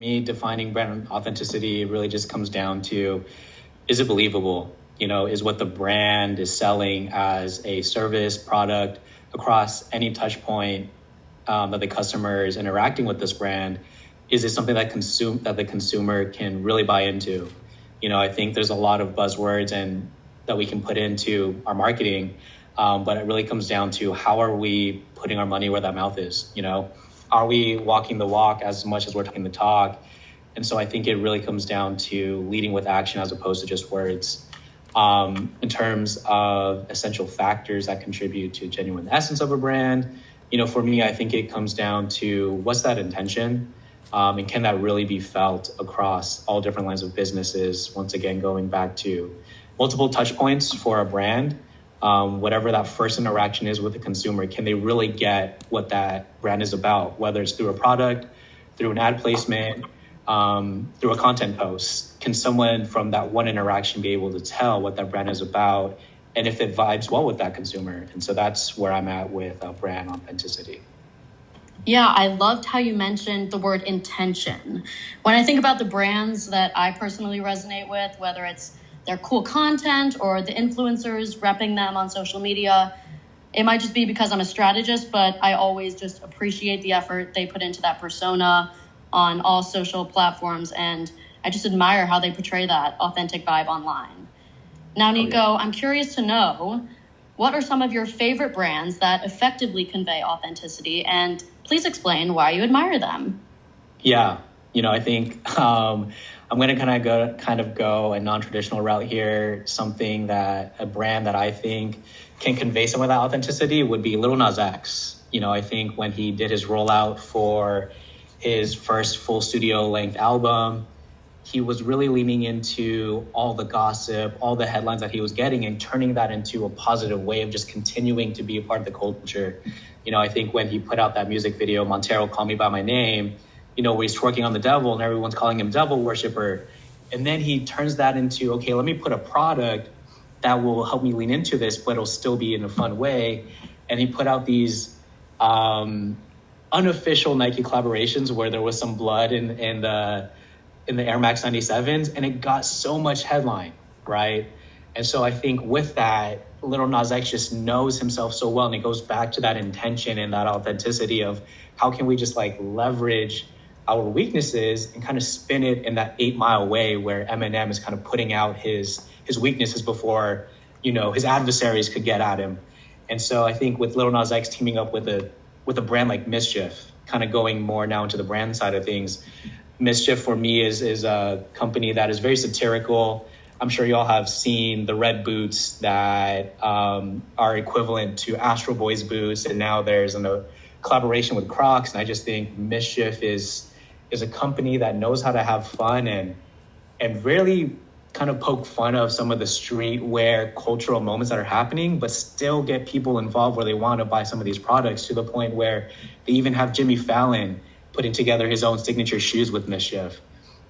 Me defining brand authenticity really just comes down to, is it believable? Is what the brand is selling as a service product across any touch point that the customer is interacting with this brand, is it something that the consumer can really buy into? I think there's a lot of buzzwords and that we can put into our marketing, but it really comes down to how are we putting our money where that mouth is? Are we walking the walk as much as we're talking the talk? And so I think it really comes down to leading with action as opposed to just words. In terms of essential factors that contribute to genuine essence of a brand, for me, I think it comes down to what's that intention, and can that really be felt across all different lines of businesses? Once again, going back to multiple touch points for a brand, whatever that first interaction is with the consumer, can they really get what that brand is about, whether it's through a product, through an ad placement, through a content post? Can someone from that one interaction be able to tell what that brand is about and if it vibes well with that consumer? And so that's where I'm at with brand authenticity. Yeah, I loved how you mentioned the word intention. When I think about the brands that I personally resonate with, whether it's their cool content or the influencers repping them on social media, it might just be because I'm a strategist, but I always just appreciate the effort they put into that persona on all social platforms, and I just admire how they portray that authentic vibe online. Now, Nico, I'm curious to know, what are some of your favorite brands that effectively convey authenticity, and please explain why you admire them. Yeah, I think I'm going to kind of go a non-traditional route here. A brand that I think can convey some of that authenticity would be Lil Nas X. I think when he did his rollout for his first full studio-length album, he was really leaning into all the gossip, all the headlines that he was getting and turning that into a positive way of just continuing to be a part of the culture. I think when he put out that music video, Montero, Call Me By My Name, where he's twerking on the devil and everyone's calling him devil worshiper. And then he turns that into, okay, let me put a product that will help me lean into this, but it'll still be in a fun way. And he put out these unofficial Nike collaborations where there was some blood in the Air Max 97s, and it got so much headline, right? And so I think with that, Lil Nas X just knows himself so well, and it goes back to that intention and that authenticity of how can we just leverage our weaknesses and kind of spin it in that 8 Mile way where Eminem is kind of putting out his weaknesses before, his adversaries could get at him. And so I think with Lil Nas X teaming up with a brand like Mischief, kind of going more now into the brand side of things, Mischief for me is a company that is very satirical. I'm sure y'all have seen the red boots that are equivalent to Astro Boy's boots, and now there's a collaboration with Crocs. And I just think Mischief is a company that knows how to have fun and really kind of poke fun of some of the streetwear cultural moments that are happening, but still get people involved where they want to buy some of these products, to the point where they even have Jimmy Fallon putting together his own signature shoes with Mischief.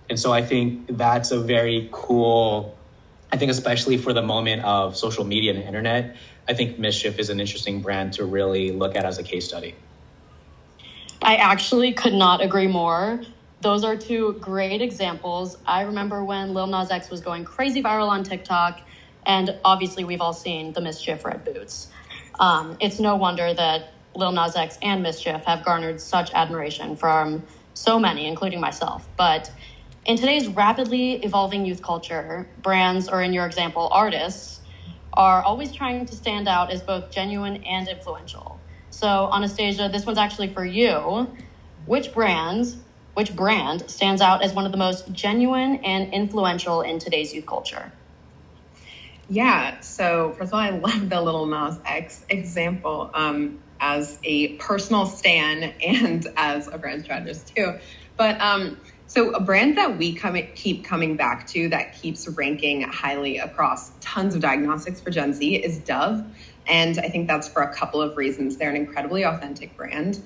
And so I think that's a very cool, I think especially for the moment of social media and the internet, I think Mischief is an interesting brand to really look at as a case study. I actually could not agree more. Those are two great examples. I remember when Lil Nas X was going crazy viral on TikTok, and obviously we've all seen the Mischief red boots. It's no wonder that Lil Nas X and Mischief have garnered such admiration from so many, including myself. But in today's rapidly evolving youth culture, brands, or in your example, artists, are always trying to stand out as both genuine and influential. So, Anastasia, this one's actually for you. Which brand stands out as one of the most genuine and influential in today's youth culture? Yeah, so first of all, I love the Lil Nas X example as a personal stan and as a brand strategist too. But so a brand that we keep coming back to that keeps ranking highly across tons of diagnostics for Gen Z is Dove. And I think that's for a couple of reasons. They're an incredibly authentic brand.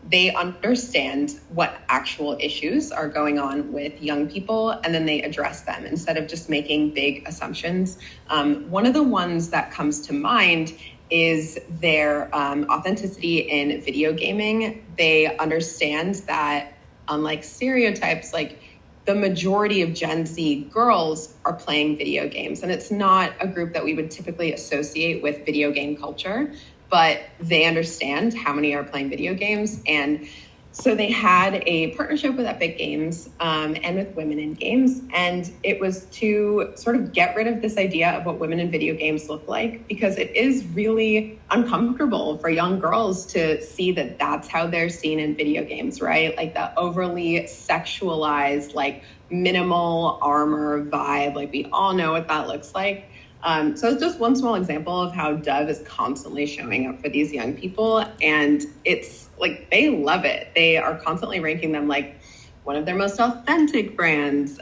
They understand what actual issues are going on with young people, and then they address them instead of just making big assumptions. One of the ones that comes to mind is their authenticity in video gaming. They understand that unlike stereotypes, like the majority of Gen Z girls are playing video games. And it's not a group that we would typically associate with video game culture, but they understand how many are playing video games. And so they had a partnership with Epic Games and with Women in Games. And it was to sort of get rid of this idea of what women in video games look like, because it is really uncomfortable for young girls to see that that's how they're seen in video games, right? Like the overly sexualized, like minimal armor vibe. Like we all know what that looks like. So it's just one small example of how Dove is constantly showing up for these young people. And it's like, they love it. They are constantly ranking them like one of their most authentic brands,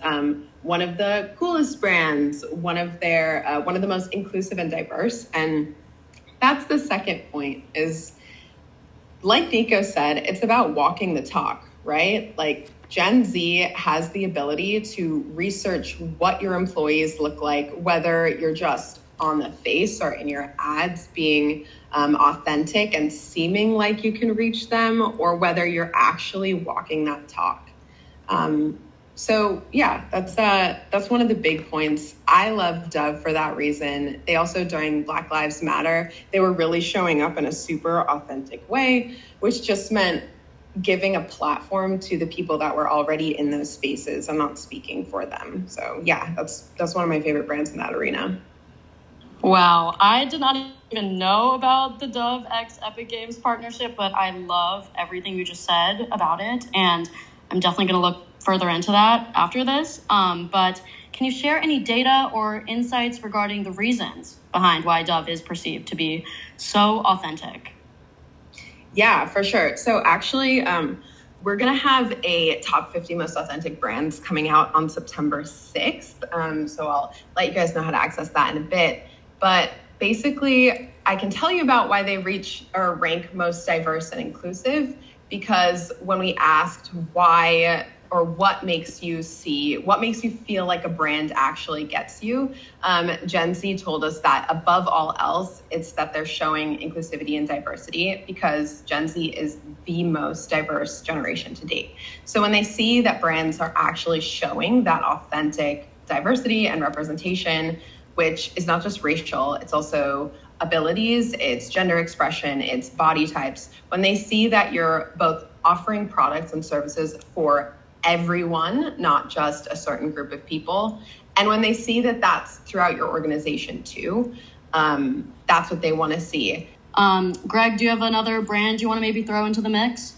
one of the coolest brands, one of the most inclusive and diverse. And that's the second point is, like Nico said, it's about walking the talk, right? Like Gen Z has the ability to research what your employees look like, whether you're just on the face or in your ads being authentic and seeming like you can reach them, or whether you're actually walking that talk. So yeah, that's one of the big points. I love Dove for that reason. They also, during Black Lives Matter, they were really showing up in a super authentic way, which just meant giving a platform to the people that were already in those spaces. I'm not speaking for them. So yeah, that's one of my favorite brands in that arena. Wow, I did not even know about the Dove X Epic Games partnership, but I love everything you just said about it, and I'm definitely going to look further into that after this. But can you share any data or insights regarding the reasons behind why Dove is perceived to be so authentic? Yeah, for sure. So actually, we're going to have a top 50 most authentic brands coming out on September 6th. So I'll let you guys know how to access that in a bit. But basically, I can tell you about why they reach or rank most diverse and inclusive, because when we asked why or what makes you feel like a brand actually gets you, Gen Z told us that above all else, it's that they're showing inclusivity and diversity, because Gen Z is the most diverse generation to date. So when they see that brands are actually showing that authentic diversity and representation, which is not just racial, it's also abilities, it's gender expression, it's body types. When they see that you're both offering products and services for everyone, not just a certain group of people, and when they see that that's throughout your organization too, that's what they want to see. Gregg, do you have another brand you want to maybe throw into the mix?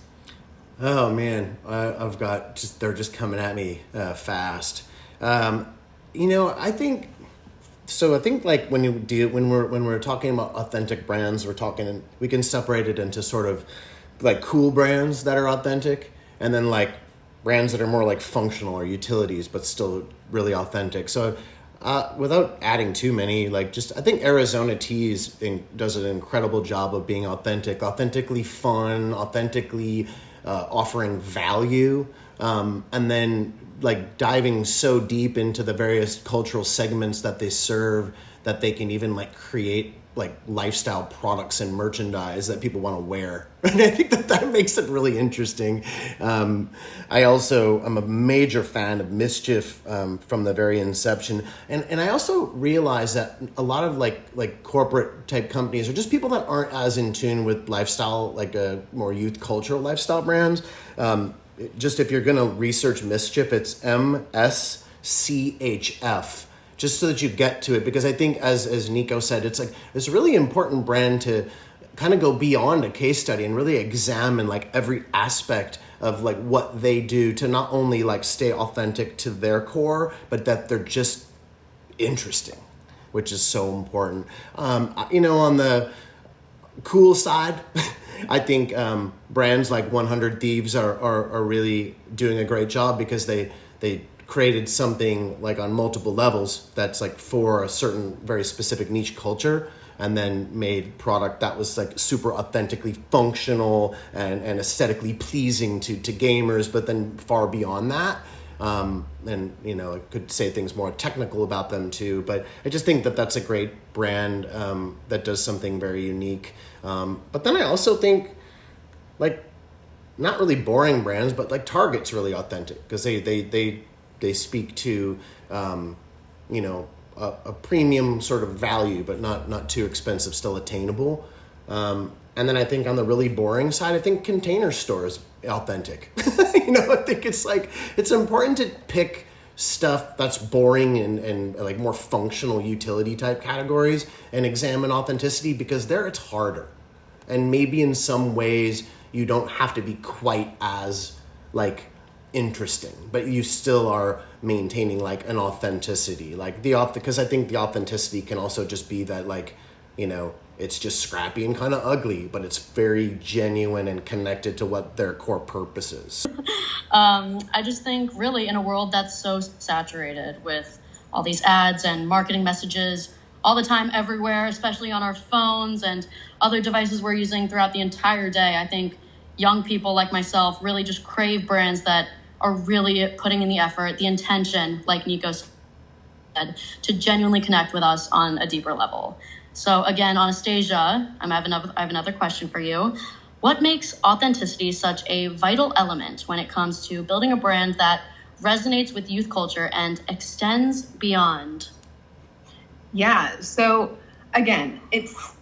Oh man, I've got they're just coming at me fast. I think like when we're talking about authentic brands, we can separate it into sort of like cool brands that are authentic, and then like brands that are more like functional or utilities, but still really authentic. So without adding too many, I think Arizona Teas does an incredible job of being authentically fun, authentically offering value, and then like diving so deep into the various cultural segments that they serve that they can even like create like lifestyle products and merchandise that people want to wear. And I think that makes it really interesting. I also am a major fan of Mischief from the very inception. And I also realize that a lot of like corporate type companies or just people that aren't as in tune with lifestyle, like a more youth cultural lifestyle brands, just if you're going to research Mischief, it's MSCHF. Just so that you get to it, because I think as Nico said, it's like it's a really important brand to kind of go beyond a case study and really examine like every aspect of like what they do to not only like stay authentic to their core, but that they're just interesting, which is so important. On the cool side, I think brands like 100 Thieves are really doing a great job, because they created something like on multiple levels that's like for a certain very specific niche culture, and then made product that was like super authentically functional and aesthetically pleasing to gamers, but then far beyond that. I could say things more technical about them too, but I just think that that's a great brand that does something very unique. But then I also think like not really boring brands, but like Target's really authentic because they speak to, you know, a premium sort of value, but not too expensive, still attainable. And then I think on the really boring side, I think Container Store is authentic. You know, I think it's important to pick stuff that's boring and like more functional utility type categories and examine authenticity, because there it's harder. And maybe in some ways you don't have to be quite as like interesting, but you still are maintaining like an authenticity, like because I think the authenticity can also just be that, like, you know, it's just scrappy and kind of ugly, but it's very genuine and connected to what their core purpose is. I just think really in a world that's so saturated with all these ads and marketing messages all the time everywhere, especially on our phones and other devices we're using throughout the entire day, I think young people like myself really just crave brands that are really putting in the effort, the intention, like Nico said, to genuinely connect with us on a deeper level. So again, Anastasia, I have another question for you. What makes authenticity such a vital element when it comes to building a brand that resonates with youth culture and extends beyond? Yeah, so again, it's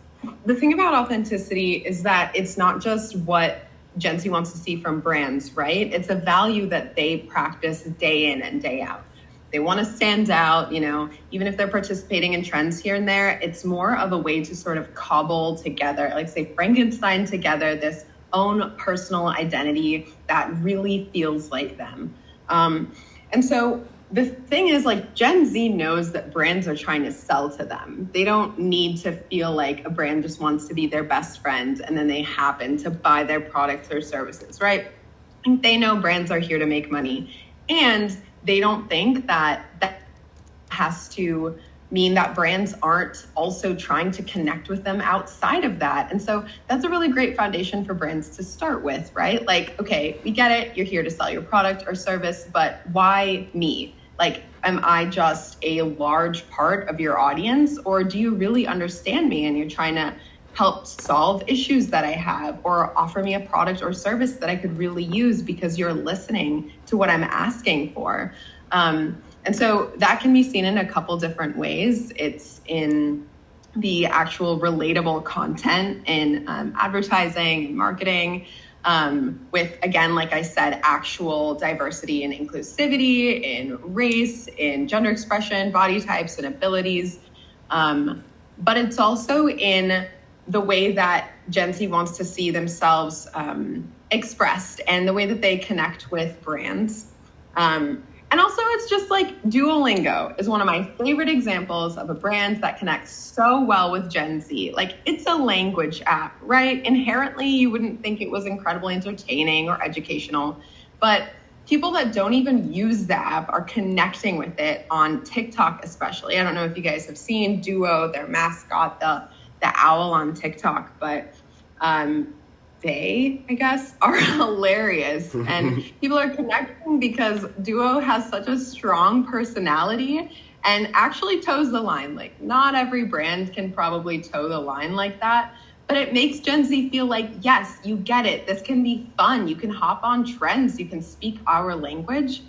the thing about authenticity is that it's not just what Gen Z wants to see from brands, right? It's a value that they practice day in and day out. They want to stand out, you know, even if they're participating in trends here and there, it's more of a way to sort of cobble together, like say Frankenstein together, this own personal identity that really feels like them. And so the thing is, like, Gen Z knows that brands are trying to sell to them. They don't need to feel like a brand just wants to be their best friend and then they happen to buy their products or services, right? They know brands are here to make money. And they don't think that has to mean that brands aren't also trying to connect with them outside of that. And so that's a really great foundation for brands to start with, right? Like, okay, we get it. You're here to sell your product or service, but why me? Like, am I just a large part of your audience, or do you really understand me and you're trying to help solve issues that I have, or offer me a product or service that I could really use because you're listening to what I'm asking for? And so that can be seen in a couple different ways. It's in the actual relatable content in advertising and marketing, with, again, like I said, actual diversity and inclusivity in race, in gender expression, body types, and abilities. But it's also in the way that Gen Z wants to see themselves expressed and the way that they connect with brands. And also, it's just like Duolingo is one of my favorite examples of a brand that connects so well with Gen Z. Like, it's a language app, right? Inherently, you wouldn't think it was incredibly entertaining or educational, but people that don't even use the app are connecting with it on TikTok, especially. I don't know if you guys have seen Duo, their mascot, the owl on TikTok, but they, I guess, are hilarious. And people are connecting because Duo has such a strong personality and actually toes the line. Like, not every brand can probably toe the line like that, but it makes Gen Z feel like, yes, you get it. This can be fun. You can hop on trends. You can speak our language,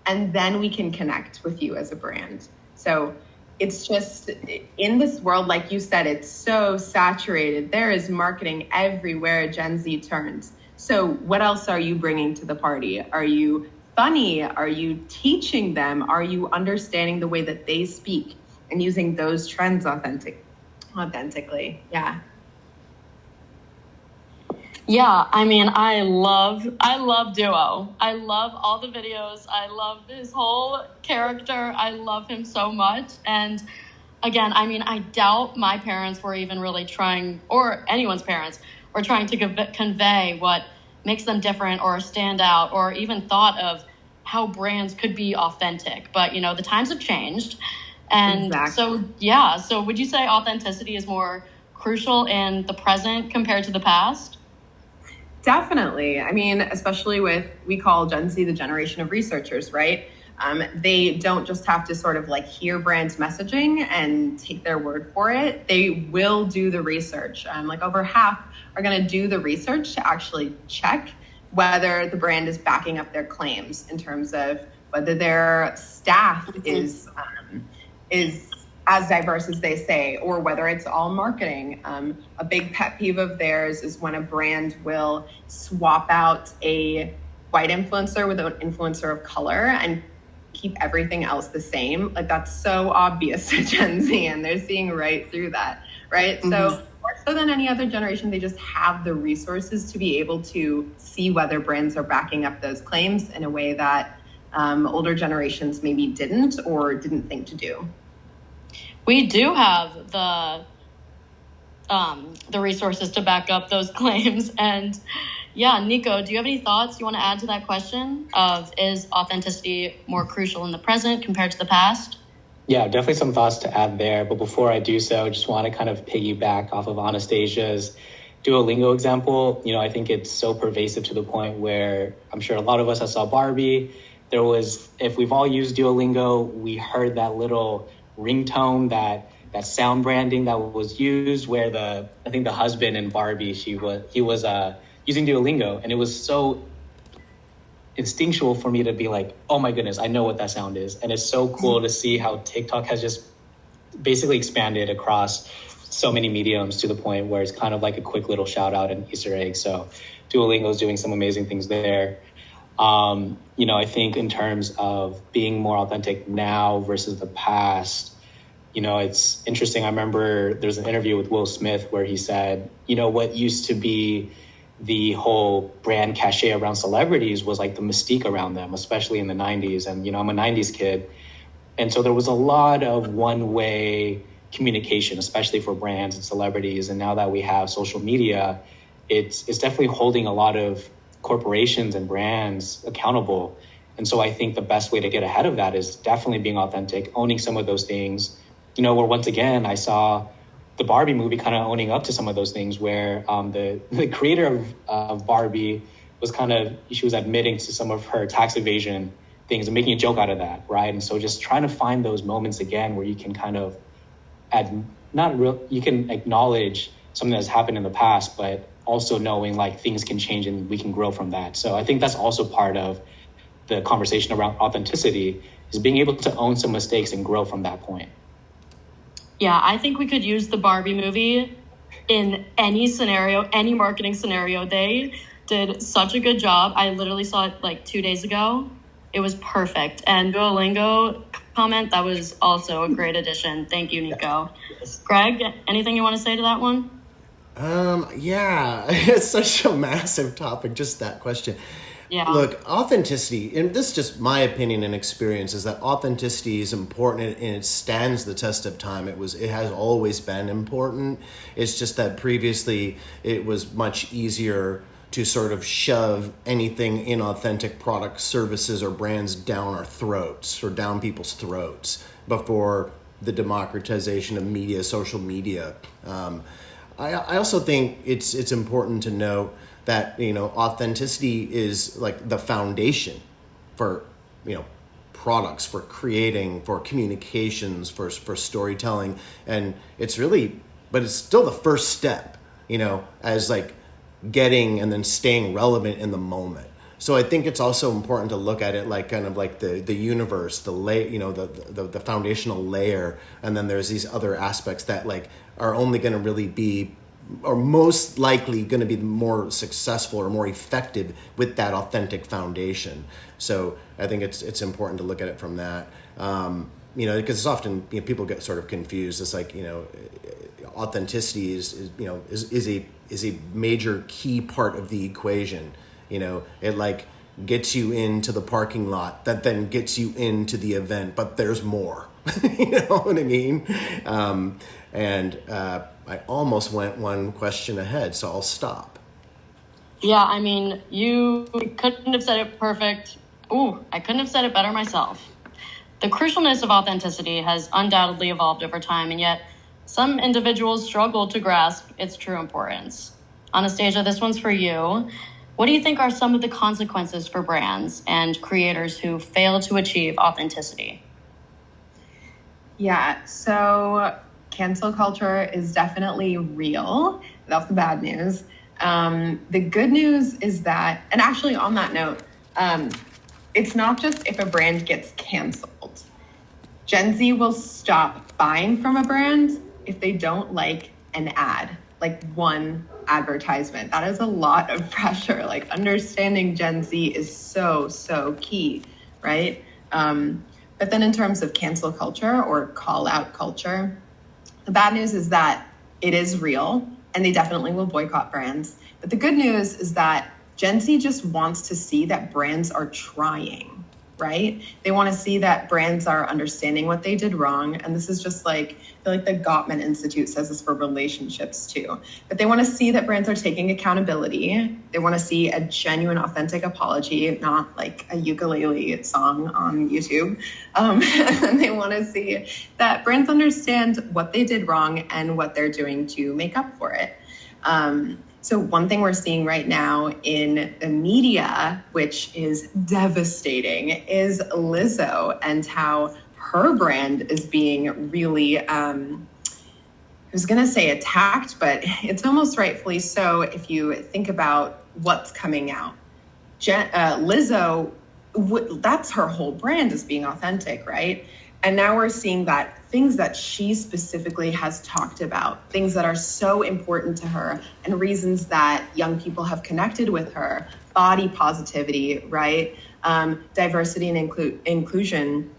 and then we can connect with you as a brand. So it's just, in this world, like you said, it's so saturated. There is marketing everywhere Gen Z turns. So what else are you bringing to the party? Are you funny? Are you teaching them? Are you understanding the way that they speak and using those trends authentically? Yeah. Yeah, I mean, I love Duo. I love all the videos. I love his whole character. I love him so much. And again, I mean, I doubt my parents were even really trying, or anyone's parents, were trying to convey what makes them different or stand out, or even thought of how brands could be authentic. But, you know, the times have changed. And Exactly. so would you say authenticity is more crucial in the present compared to the past? Definitely. I mean, especially with, we call Gen Z the generation of researchers, right? They don't just have to sort of like hear brands messaging and take their word for it. They will do the research. Like over half are going to do the research to actually check whether the brand is backing up their claims in terms of whether their staff is as diverse as they say, or whether it's all marketing. A big pet peeve of theirs is when a brand will swap out a white influencer with an influencer of color and keep everything else the same. Like, that's so obvious to Gen Z, and they're seeing right through that, right? So more so than any other generation, they just have the resources to be able to see whether brands are backing up those claims in a way that older generations maybe didn't or didn't think to do. We do have the resources to back up those claims. And yeah, Nico, do you have any thoughts you want to add to that question of, is authenticity more crucial in the present compared to the past? Yeah, definitely some thoughts to add there. But before I do so, just want to kind of piggyback off of Anastasia's Duolingo example. You know, I think it's so pervasive to the point where I'm sure a lot of us that saw Barbie, there was, if we've all used Duolingo, we heard that little ringtone, that sound branding that was used where I think the husband in Barbie, he was using Duolingo, and it was so instinctual for me to be like, oh my goodness, I know what that sound is. And it's so cool to see how TikTok has just basically expanded across so many mediums to the point where it's kind of like a quick little shout out and Easter egg. So Duolingo is doing some amazing things there. You know, I think in terms of being more authentic now versus the past, you know, it's interesting. I remember there's an interview with Will Smith where he said, you know, what used to be the whole brand cachet around celebrities was like the mystique around them, especially in the 90s. And, you know, I'm a 90s kid. And so there was a lot of one-way communication, especially for brands and celebrities. And now that we have social media, it's definitely holding a lot of corporations and brands accountable. And so I think the best way to get ahead of that is definitely being authentic, owning some of those things. You know, where once again, I saw the Barbie movie kind of owning up to some of those things where the creator of Barbie she was admitting to some of her tax evasion things and making a joke out of that, right? And so just trying to find those moments again where you can kind of you can acknowledge something that's happened in the past, but also knowing like things can change and we can grow from that. So I think that's also part of the conversation around authenticity, is being able to own some mistakes and grow from that point. Yeah, I think we could use the Barbie movie in any scenario, any marketing scenario. They did such a good job. I literally saw it like 2 days ago. It was perfect. And Duolingo comment, that was also a great addition. Thank you, Nico. Gregg, anything you want to say to that one? Yeah, it's such a massive topic, just that question. Yeah. Look, authenticity, and this is just my opinion and experience, is that authenticity is important and it stands the test of time. It has always been important. It's just that previously it was much easier to sort of shove anything inauthentic products, services, or brands down our throats or down people's throats before the democratization of media, social media. I also think it's important to note that, you know, authenticity is like the foundation for, you know, products, for creating, for communications, for storytelling. And it's really, but it's still the first step, you know, as like getting and then staying relevant in the moment. So I think it's also important to look at it like kind of like the universe, the foundational layer. And then there's these other aspects that like are only going to really be, or most likely going to be more successful or more effective with that authentic foundation. So I think it's important to look at it from that. You know, because it's often, you know, people get sort of confused. It's like, you know, authenticity is a major key part of the equation. You know, it like gets you into the parking lot, that then gets you into the event, but there's more. You know what I mean? I almost went one question ahead, so I'll stop. Yeah, I mean, you couldn't have said it perfect. Ooh, I couldn't have said it better myself. The crucialness of authenticity has undoubtedly evolved over time, and yet some individuals struggle to grasp its true importance. Anastasia, this one's for you. What do you think are some of the consequences for brands and creators who fail to achieve authenticity? Yeah, so cancel culture is definitely real. That's the bad news. The good news is that, and actually on that note, it's not just if a brand gets canceled. Gen Z will stop buying from a brand if they don't like an ad, like one advertisement. That is a lot of pressure. Like understanding Gen Z is so key, right? But then in terms of cancel culture or call out culture, the bad news is that it is real and they definitely will boycott brands. But the good news is that Gen Z just wants to see that brands are trying, right? They want to see that brands are understanding what they did wrong. And this is just like, I feel like the Gottman Institute says this for relationships too. But they want to see that brands are taking accountability. They want to see a genuine, authentic apology, not like a ukulele song on YouTube. And they want to see that brands understand what they did wrong and what they're doing to make up for it. So one thing we're seeing right now in the media, which is devastating, is Lizzo and how her brand is being really, I was going to say attacked, but it's almost rightfully so if you think about what's coming out. Lizzo, that's her whole brand is being authentic, right? And now we're seeing that things that she specifically has talked about, things that are so important to her and reasons that young people have connected with her, body positivity, right? Diversity and inclusion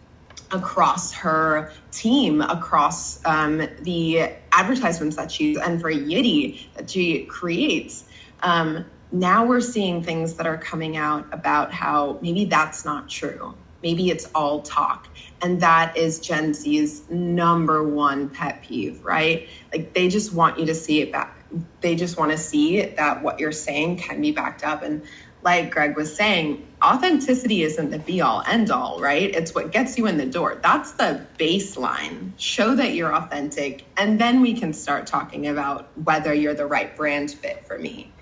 across her team, across the advertisements that she's, and for Yitty that she creates. Now we're seeing things that are coming out about how maybe that's not true. Maybe it's all talk. And that is Gen Z's number one pet peeve, right? Like they just want you to see it back. They just want to see that what you're saying can be backed up. And like Gregg was saying, authenticity isn't the be all end all, right? It's what gets you in the door. That's the baseline. Show that you're authentic. And then we can start talking about whether you're the right brand fit for me.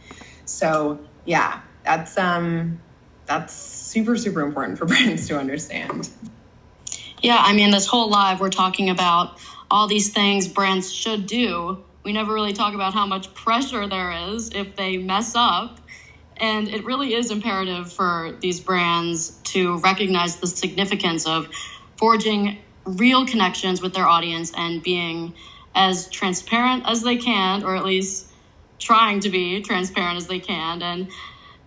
So yeah, that's super, super important for brands to understand. Yeah, I mean, this whole live, we're talking about all these things brands should do. We never really talk about how much pressure there is if they mess up. And it really is imperative for these brands to recognize the significance of forging real connections with their audience and being as transparent as they can, or at least trying to be transparent as they can. And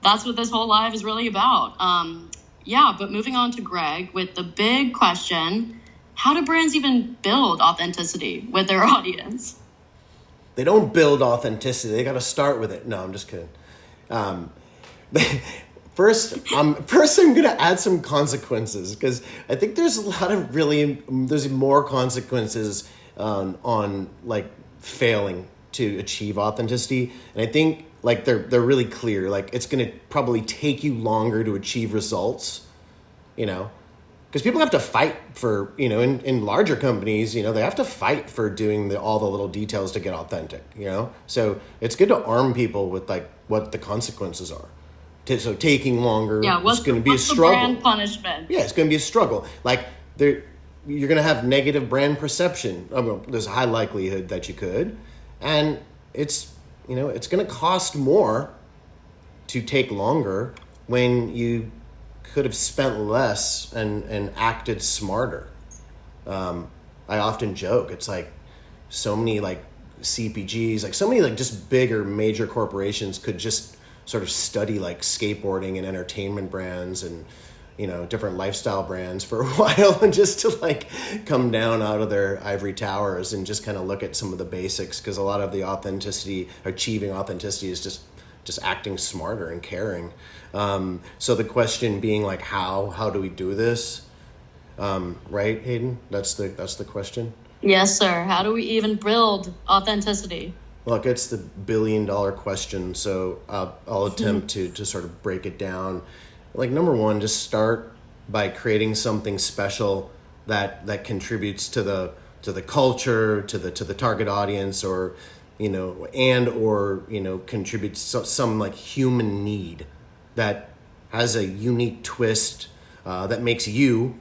that's what this whole live is really about. But moving on to Gregg with the big question, how do brands even build authenticity with their audience? They don't build authenticity. They got to start with it. No, I'm just kidding. First, I'm going to add some consequences because I think there's a lot of there's more consequences on like failing to achieve authenticity. And I think like they're really clear. Like it's going to probably take you longer to achieve results, because people have to fight for, in larger companies, they have to fight for doing all the little details to get authentic, So it's good to arm people with like what the consequences are. So taking longer, it's going to be a struggle. Brand punishment? Yeah, it's going to be a struggle. Like you're going to have negative brand perception. There's a high likelihood that you could, and it's going to cost more to take longer when you could have spent less and acted smarter. I often joke, it's like so many like CPGs, like so many like just bigger major corporations could just sort of study like skateboarding and entertainment brands and different lifestyle brands for a while and just to like come down out of their ivory towers and just kind of look at some of the basics, because a lot of the achieving authenticity is just acting smarter and caring. So the question being like, how do we do this? Right, Hayden? That's the question. Yes, sir. How do we even build authenticity? Look, it's the billion-dollar question. So I'll attempt to sort of break it down. Like number one, just start by creating something special that contributes to the culture, to the target audience, or contributes some like human need that has a unique twist that makes you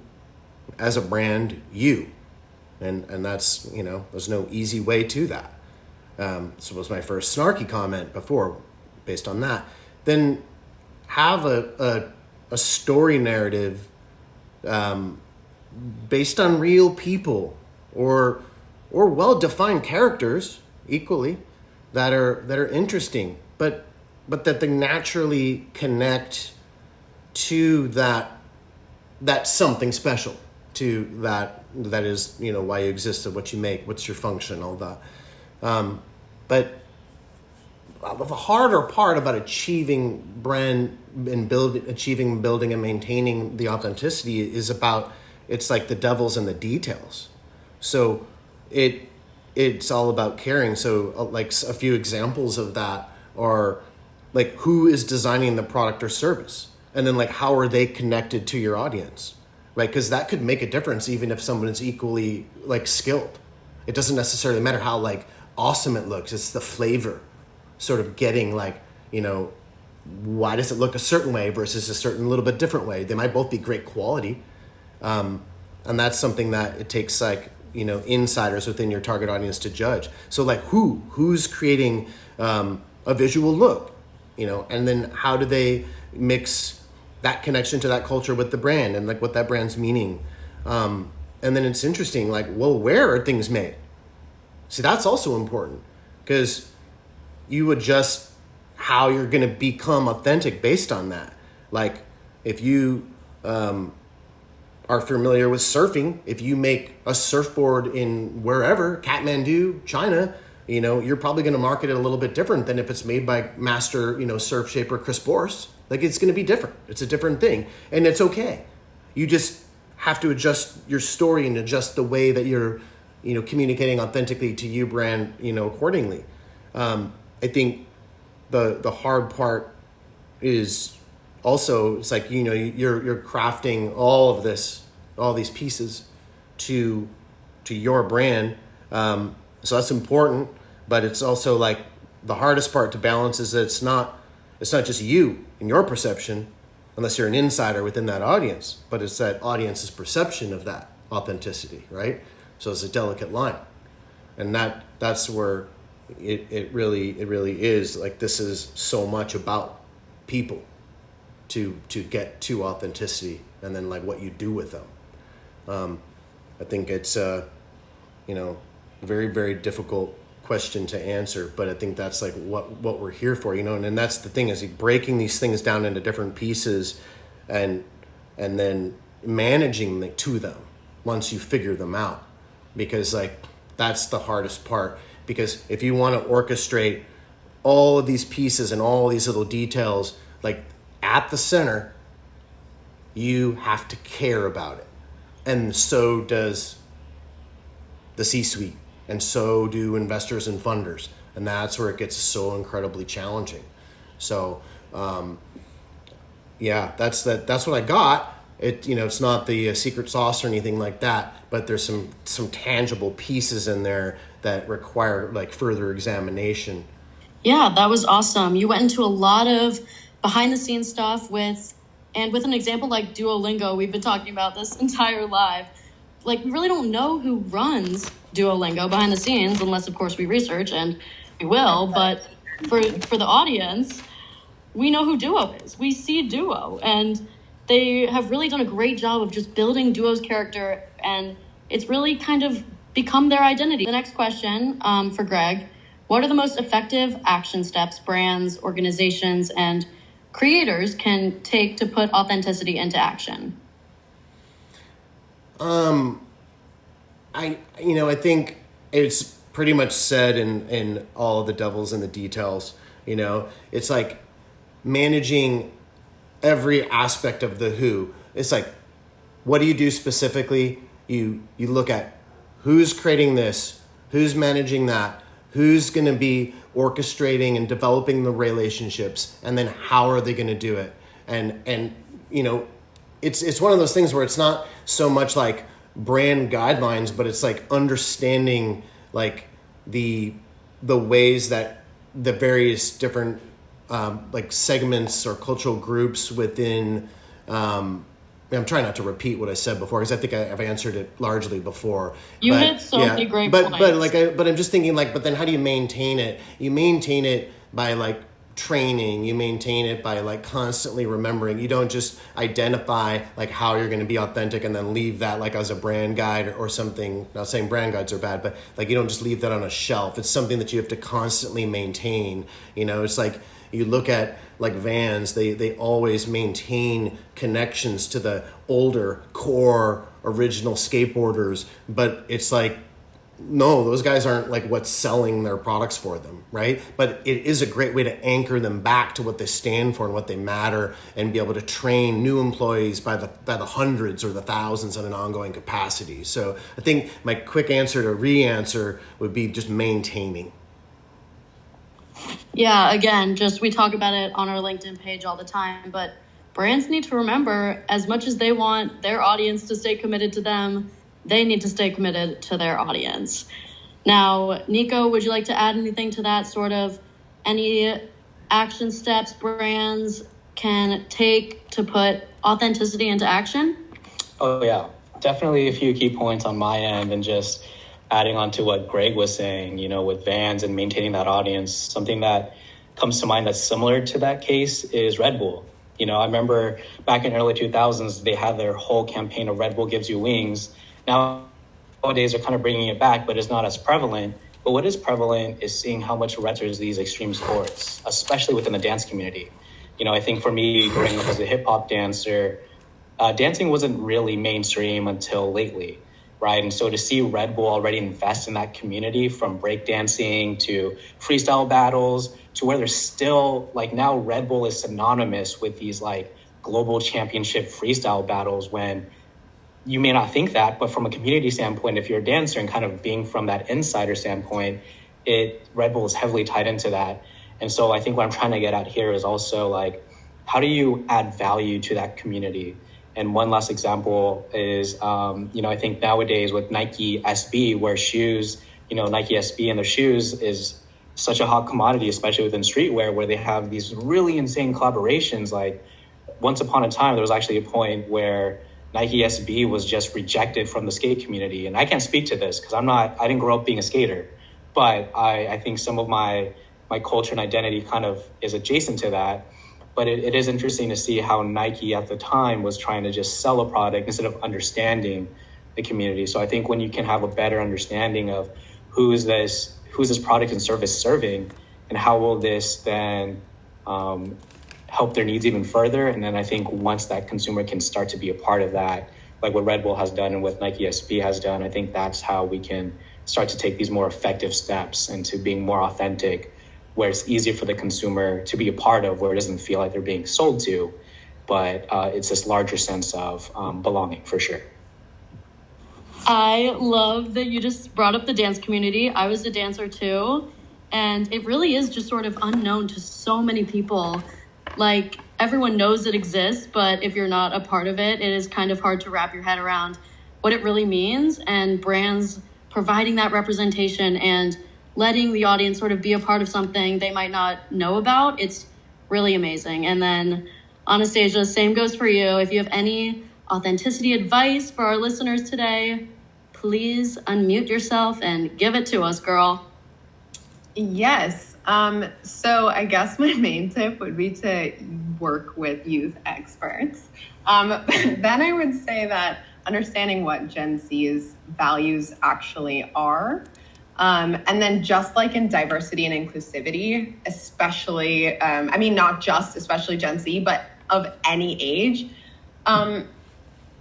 as a brand you, and that's there's no easy way to that. So was my first snarky comment before. based on that. Then have a story narrative based on real people or well-defined characters equally that are interesting, but that they naturally connect to that something special, to that is, why you exist and what you make, what's your function, all that. But the harder part about achieving brand and building and maintaining the authenticity is about, it's like the devil's in the details. So it's all about caring. So like a few examples of that are like, who is designing the product or service? And then like, how are they connected to your audience, right? Because that could make a difference even if someone is equally like skilled. It doesn't necessarily matter how like awesome it looks. It's the flavor sort of getting like, why does it look a certain way versus a certain little bit different way? They might both be great quality. And that's something that it takes like, insiders within your target audience to judge. So like who's creating a visual look, and then how do they mix that connection to that culture with the brand and like what that brand's meaning. And then it's interesting, like, well, where are things made? See, that's also important because you adjust how you're going to become authentic based on that. Like if you are familiar with surfing, if you make a surfboard in wherever, Kathmandu, China, you're probably going to market it a little bit different than if it's made by master, surf shaper Chris Borst. Like it's going to be different. It's a different thing. And it's okay. You just have to adjust your story and adjust the way that you're, communicating authentically to you brand, accordingly. I think the hard part is also, it's like, you're crafting all these pieces to your brand. So that's important, but it's also like the hardest part to balance is that it's not just you and your perception, unless you're an insider within that audience, but it's that audience's perception of that authenticity, right? So it's a delicate line. And that's where it really is like, this is so much about people to get to authenticity and then like what you do with them. I think it's very, very difficult question to answer, but I think that's like what we're here for, and that's the thing is breaking these things down into different pieces and then managing to them once you figure them out, because like that's the hardest part. Because if you want to orchestrate all of these pieces and all these little details, like at the center, you have to care about it. And so does the C-suite. And so do investors and funders. And that's where it gets so incredibly challenging. So, that's what I got. It's not the secret sauce or anything like that, but there's some tangible pieces in there that require like further examination. Yeah, that was awesome. You went into a lot of behind the scenes stuff with an example like Duolingo. We've been talking about this entire live. Like, we really don't know who runs Duolingo behind the scenes, unless of course we research, and we will. But for the audience, we know who Duo is. We see Duo, and they have really done a great job of just building Duo's character, and it's really kind of become their identity. The next question for Gregg: what are the most effective action steps brands, organizations, and creators can take to put authenticity into action? I think it's pretty much said in all of the devils in the details. It's like managing every aspect of the who. It's like, what do you do specifically? You look at who's creating this, who's managing that, who's going to be orchestrating and developing the relationships, and then how are they going to do it? And it's one of those things where it's not so much like brand guidelines, but it's like understanding like the ways that the various different like segments or cultural groups within. I'm trying not to repeat what I said before because I think I've answered it largely before. You hit so many great points. But I'm just thinking like, but then how do you maintain it? You maintain it by like training, you maintain it by like constantly remembering. You don't just identify like how you're going to be authentic and then leave that like as a brand guide or something. Not saying brand guides are bad, but like you don't just leave that on a shelf. It's something that you have to constantly maintain. You know, it's like you look at like Vans, they always maintain connections to the older core original skateboarders, but it's like, no, those guys aren't like what's selling their products for them, right? But it is a great way to anchor them back to what they stand for and what they matter, and be able to train new employees by the hundreds or the thousands on an ongoing capacity. So I think my quick answer to re-answer would be just maintaining. Yeah, again, just we talk about it on our LinkedIn page all the time, but brands need to remember, as much as they want their audience to stay committed to them, they need to stay committed to their audience. Now, Nico, would you like to add anything to that, sort of any action steps brands can take to put authenticity into action? Oh, yeah. Definitely a few key points on my end, and just adding on to what Gregg was saying, you know, with Vans and maintaining that audience. Something that comes to mind that's similar to that case is Red Bull. You know, I remember back in early 2000s, they had their whole campaign of Red Bull gives you wings. Nowadays, they're kind of bringing it back, but it's not as prevalent. But what is prevalent is seeing how much enters these extreme sports, especially within the dance community. You know, I think for me, growing up as a hip hop dancer, dancing wasn't really mainstream until lately, right? And so to see Red Bull already invest in that community, from breakdancing to freestyle battles to where there's still, like, now Red Bull is synonymous with these like global championship freestyle battles, when you may not think that, but from a community standpoint, if you're a dancer and kind of being from that insider standpoint, Red Bull is heavily tied into that. And so I think what I'm trying to get at here is also like, how do you add value to that community? And one last example is, you know, I think nowadays with Nike SB, where shoes, you know, Nike SB and their shoes is such a hot commodity, especially within streetwear, where they have these really insane collaborations. Like, once upon a time, there was actually a point where Nike SB was just rejected from the skate community. And I can't speak to this because I didn't grow up being a skater, but I think some of my culture and identity kind of is adjacent to that. But it is interesting to see how Nike at the time was trying to just sell a product instead of understanding the community. So I think when you can have a better understanding of who's this product and service serving, and how will this then help their needs even further. And then I think once that consumer can start to be a part of that, like what Red Bull has done and what Nike SB has done, I think that's how we can start to take these more effective steps into being more authentic, where it's easier for the consumer to be a part of, where it doesn't feel like they're being sold to, but it's this larger sense of belonging, for sure. I love that you just brought up the dance community. I was a dancer too, and it really is just sort of unknown to so many people. Like, everyone knows it exists, but if you're not a part of it, it is kind of hard to wrap your head around what it really means. And brands providing that representation and letting the audience sort of be a part of something they might not know about, it's really amazing. And then, Anastasia, same goes for you. If you have any authenticity advice for our listeners today, please unmute yourself and give it to us, girl. Yes. So I guess my main tip would be to work with youth experts. Then I would say that understanding what Gen Z's values actually are. And then just like in diversity and inclusivity, especially, not just especially Gen Z, but of any age,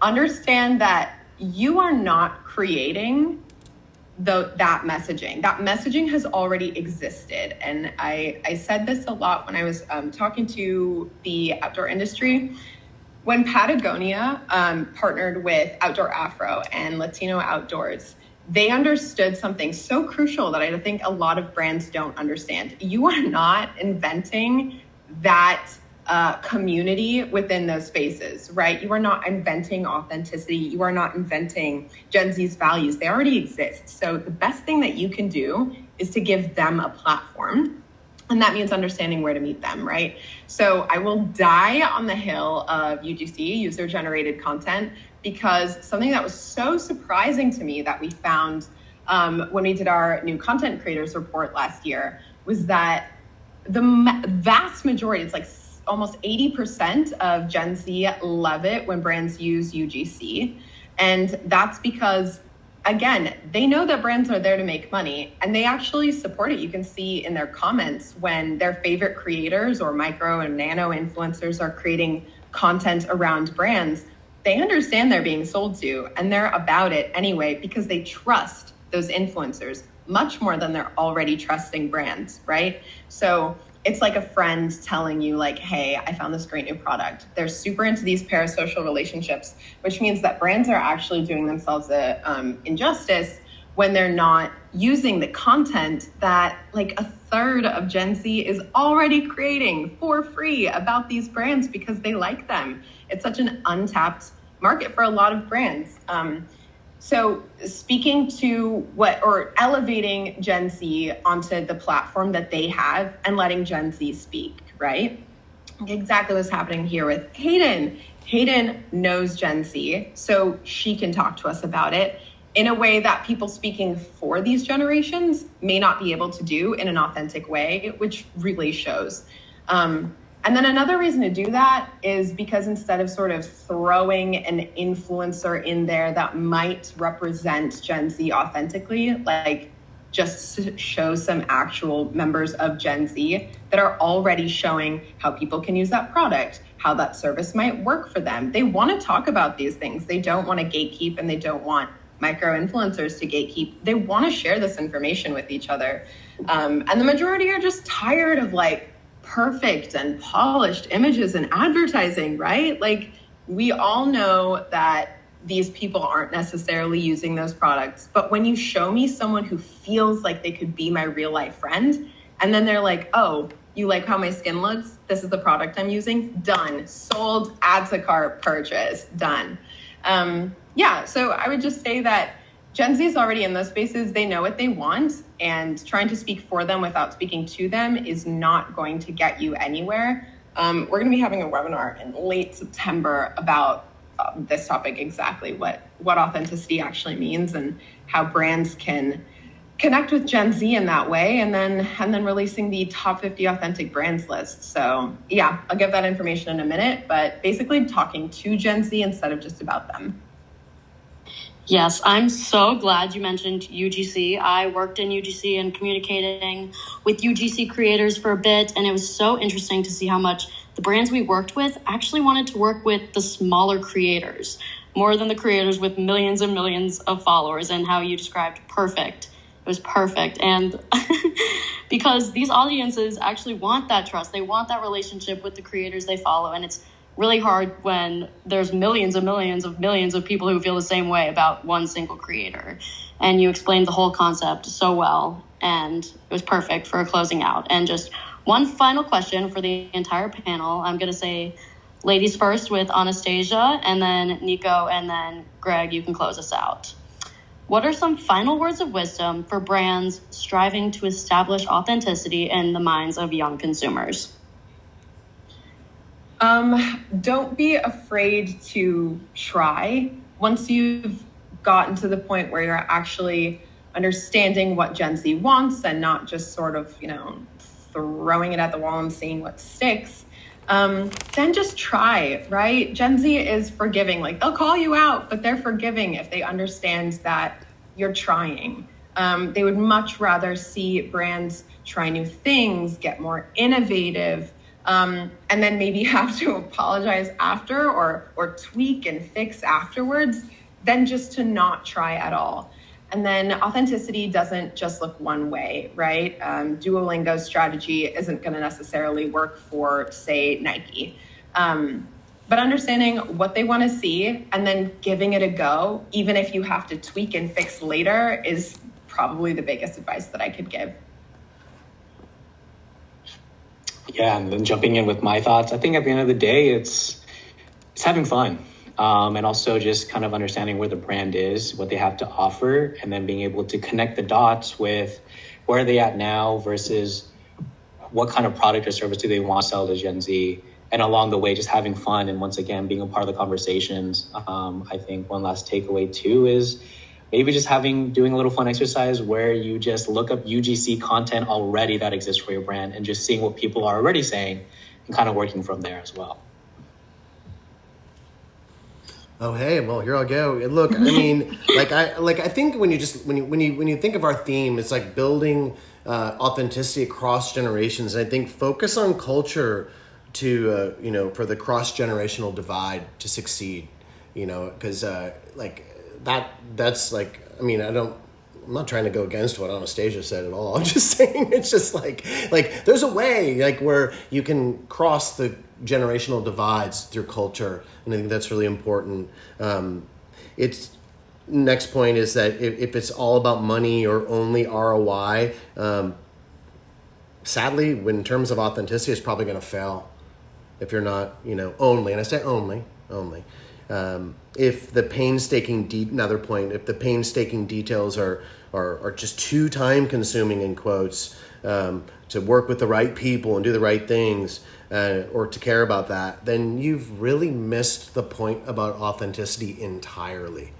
understand that you are not creating that messaging. That messaging has already existed. And I said this a lot when I was talking to the outdoor industry. When Patagonia partnered with Outdoor Afro and Latino Outdoors, they understood something so crucial that I think a lot of brands don't understand. You are not inventing that community within those spaces, right? You are not inventing authenticity. You are not inventing Gen Z's values. They already exist. So the best thing that you can do is to give them a platform. And that means understanding where to meet them, right? So I will die on the hill of UGC, user-generated content, because something that was so surprising to me that we found when we did our new content creators report last year was that the vast majority, it's like almost 80% of Gen Z love it when brands use UGC. And that's because, again, they know that brands are there to make money and they actually support it. You can see in their comments when their favorite creators or micro and nano influencers are creating content around brands, they understand they're being sold to and they're about it anyway because they trust those influencers much more than they're already trusting brands, right? So it's like a friend telling you like, hey, I found this great new product. They're super into these parasocial relationships, which means that brands are actually doing themselves a injustice when they're not using the content that like a third of Gen Z is already creating for free about these brands because they like them. It's such an untapped market for a lot of brands. So speaking to elevating Gen Z onto the platform that they have and letting Gen Z speak, right? Exactly what's happening here with Hayden. Hayden knows Gen Z, so she can talk to us about it in a way that people speaking for these generations may not be able to do in an authentic way, which really shows. And then another reason to do that is because instead of sort of throwing an influencer in there that might represent Gen Z authentically, like just show some actual members of Gen Z that are already showing how people can use that product, how that service might work for them. They want to talk about these things. They don't want to gatekeep and they don't want micro influencers to gatekeep. They want to share this information with each other. And the majority are just tired of like perfect and polished images and advertising, right? Like we all know that these people aren't necessarily using those products, but when you show me someone who feels like they could be my real life friend, and then they're like, oh, you like how my skin looks? This is the product I'm using. Done. Sold. Add to cart. Purchase. Done. Yeah, so I would just say that Gen Z is already in those spaces. They know what they want, and trying to speak for them without speaking to them is not going to get you anywhere. We're going to be having a webinar in late September about this topic, exactly what authenticity actually means and how brands can connect with Gen Z in that way, and then releasing the top 50 authentic brands list. So yeah, I'll give that information in a minute, but basically talking to Gen Z instead of just about them. Yes, I'm so glad you mentioned UGC. I worked in UGC and communicating with UGC creators for a bit, and it was so interesting to see how much the brands we worked with actually wanted to work with the smaller creators, more than the creators with millions and millions of followers, and how you described perfect. It was perfect. And because these audiences actually want that trust, they want that relationship with the creators they follow, and it's really hard when there's millions and millions of people who feel the same way about one single creator. And you explained the whole concept so well, and it was perfect for closing out. And just one final question for the entire panel. I'm going to say ladies first with Anastasia, and then Nico, and then Gregg, you can close us out. What are some final words of wisdom for brands striving to establish authenticity in the minds of young consumers? Don't be afraid to try. Once you've gotten to the point where you're actually understanding what Gen Z wants and not just sort of, throwing it at the wall and seeing what sticks, then just try, right? Gen Z is forgiving. Like they'll call you out, but they're forgiving if they understand that you're trying. They would much rather see brands try new things, get more innovative, and then maybe have to apologize after or tweak and fix afterwards, than just to not try at all. And then authenticity doesn't just look one way, right? Duolingo's strategy isn't going to necessarily work for, say, Nike. But understanding what they want to see and then giving it a go, even if you have to tweak and fix later, is probably the biggest advice that I could give. Yeah, and then jumping in with my thoughts, I think at the end of the day, it's having fun. And also just kind of understanding where the brand is, what they have to offer, and then being able to connect the dots with where are they at now versus what kind of product or service do they want to sell to Gen Z. And along the way, just having fun and once again, being a part of the conversations. I think one last takeaway too is maybe just doing a little fun exercise where you just look up UGC content already that exists for your brand and just seeing what people are already saying and kind of working from there as well. Oh, hey, well, here I'll go. And look, I mean, I think when you think of our theme, it's like building authenticity across generations. And I think focus on culture to for the cross-generational divide to succeed, because that's like, I mean, I'm not trying to go against what Anastasia said at all. I'm just saying it's just like there's a way where you can cross the generational divides through culture, and I think that's really important. It's next point is that if it's all about money or only ROI, sadly, in terms of authenticity, it's probably going to fail if you're not, only, and I say only. If the painstaking another point, if the painstaking details are just too time consuming in quotes, to work with the right people and do the right things, or to care about that, then you've really missed the point about authenticity entirely.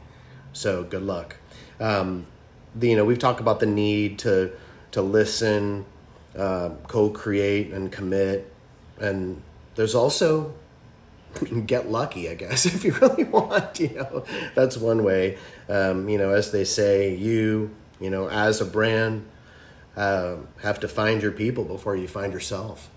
So good luck. We've talked about the need to listen, co-create and commit, and there's also get lucky, I guess, if you really want. That's one way. As they say, as a brand, have to find your people before you find yourself.